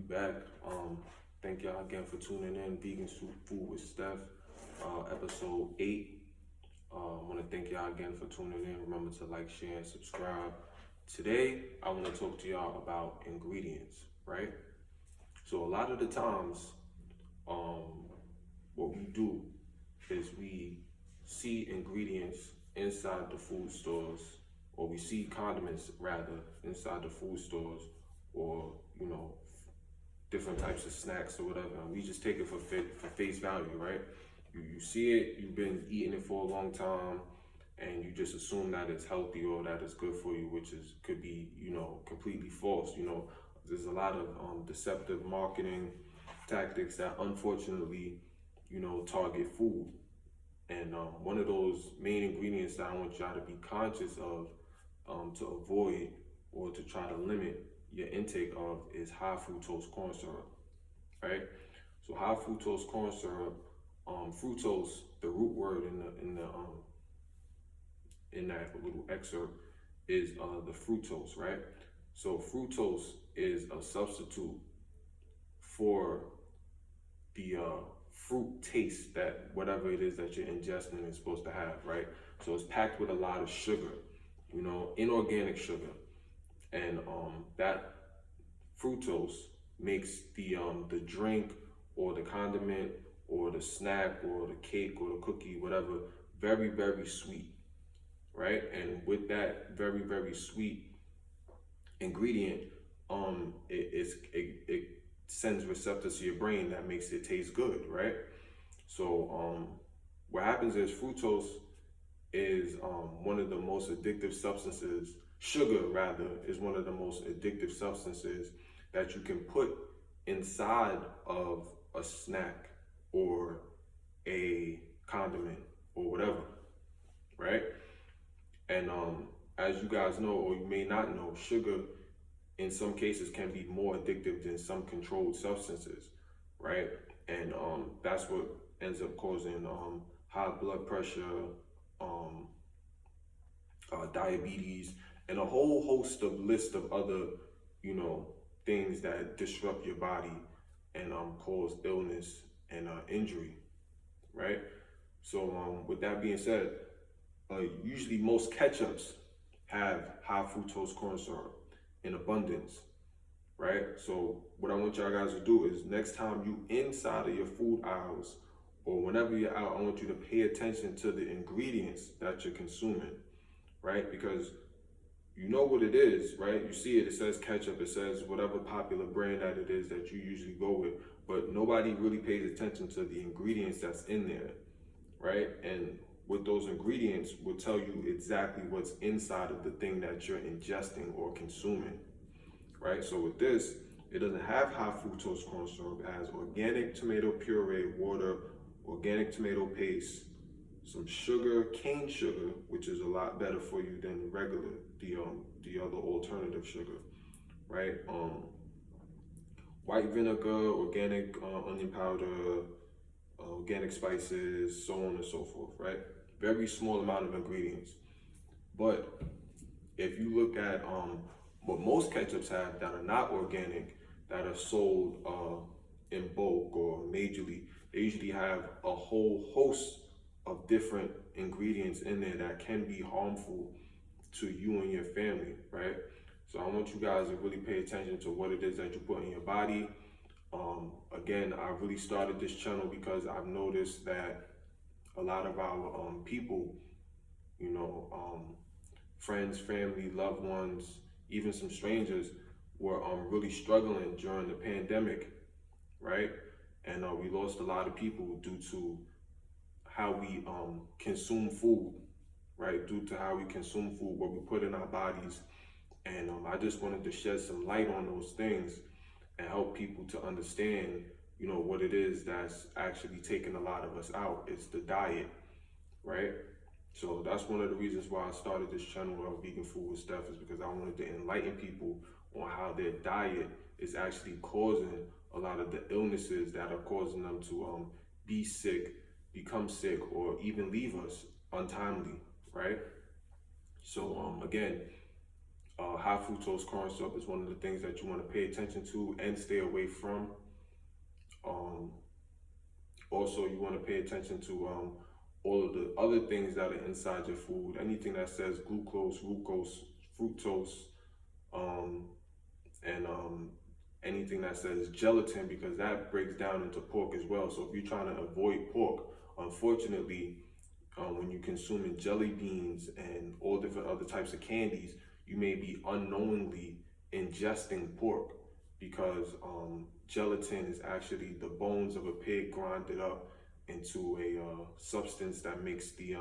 back. Thank y'all again for tuning in. Vegan Food with Stef, episode 8. I want to thank y'all again for tuning in. Remember to like, share, and subscribe. Today, I want to talk to y'all about ingredients, right? So a lot of the times, what we do is we see ingredients inside the food stores, or we see condiments rather inside the food stores, or different types of snacks or whatever, and we just take it for face value, right? You see it, you've been eating it for a long time, and you just assume that it's healthy or that it's good for you, which could be completely false. There's a lot of deceptive marketing tactics that unfortunately target food, and one of those main ingredients that I want y'all to be conscious of, to avoid or to try to limit your intake of, is high fructose corn syrup, right? So high fructose corn syrup, fructose, the root word in that little excerpt is the fructose, right? So fructose is a substitute for the fruit taste that whatever it is that you're ingesting is supposed to have, right? So it's packed with a lot of sugar, inorganic sugar, and that fructose makes the drink or the condiment or the snack or the cake or the cookie, whatever, very, very sweet, right? And with that very, very sweet ingredient, it sends receptors to your brain that makes it taste good, right? So what happens is fructose is one of the most addictive substances. Sugar, rather, is one of the most addictive substances that you can put inside of a snack or a condiment or whatever, right? And as you guys know, or you may not know, sugar in some cases can be more addictive than some controlled substances, right? And that's what ends up causing high blood pressure, diabetes, and a whole host of list of other, things that disrupt your body and cause illness and injury, right? So with that being said, usually most ketchups have high fructose corn syrup in abundance, right? So what I want y'all guys to do is, next time you inside of your food aisles or whenever you're out, I want you to pay attention to the ingredients that you're consuming, right? Because you know what it is, right? You see it, it says ketchup, it says whatever popular brand that it is that you usually go with, but nobody really pays attention to the ingredients that's in there, right? And with those ingredients will tell you exactly what's inside of the thing that you're ingesting or consuming, right? So with this, it doesn't have high fructose corn syrup. It has organic tomato puree, water, organic tomato paste, some sugar, cane sugar, which is a lot better for you than regular, the other alternative sugar, right? White vinegar, organic onion powder, organic spices, so on and so forth, right? Very small amount of ingredients. But if you look at what most ketchups have that are not organic, that are sold in bulk or majorly, they usually have a whole host of different ingredients in there that can be harmful to you and your family, right? So I want you guys to really pay attention to what it is that you put in your body. Again, I really started this channel because I've noticed that a lot of our people, friends, family, loved ones, even some strangers, were really struggling during the pandemic, right? And we lost a lot of people due to how we consume food, right? Due to how we consume food, what we put in our bodies. And I just wanted to shed some light on those things and help people to understand, what it is that's actually taking a lot of us out. It's the diet, right? So that's one of the reasons why I started this channel of Vegan Food with Stef, is because I wanted to enlighten people on how their diet is actually causing a lot of the illnesses that are causing them to be sick, become sick, or even leave us untimely, right? So again, High fructose corn syrup is one of the things that you want to pay attention to and stay away from. Um, Also, you want to pay attention to all of the other things that are inside your food. Anything that says glucose, fructose, um, and anything that says gelatin, because that breaks down into pork as well. So if you're trying to avoid pork, unfortunately, when you're consuming jelly beans and all different other types of candies, you may be unknowingly ingesting pork, because gelatin is actually the bones of a pig grinded up into a substance that makes the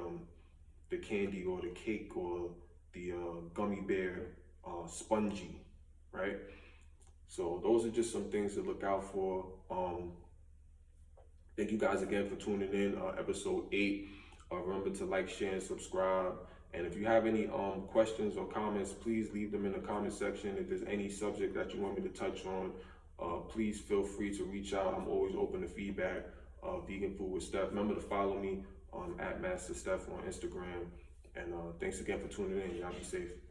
candy or the cake or the gummy bear spongy, right? So those are just some things to look out for. Thank you guys again for tuning in. Episode 8. Remember to like, share, and subscribe. And if you have any questions or comments, please leave them in the comment section. If there's any subject that you want me to touch on, please feel free to reach out. I'm always open to feedback. Vegan Food with Stef. Remember to follow me at Master Stef on Instagram. And thanks again for tuning in. Y'all be safe.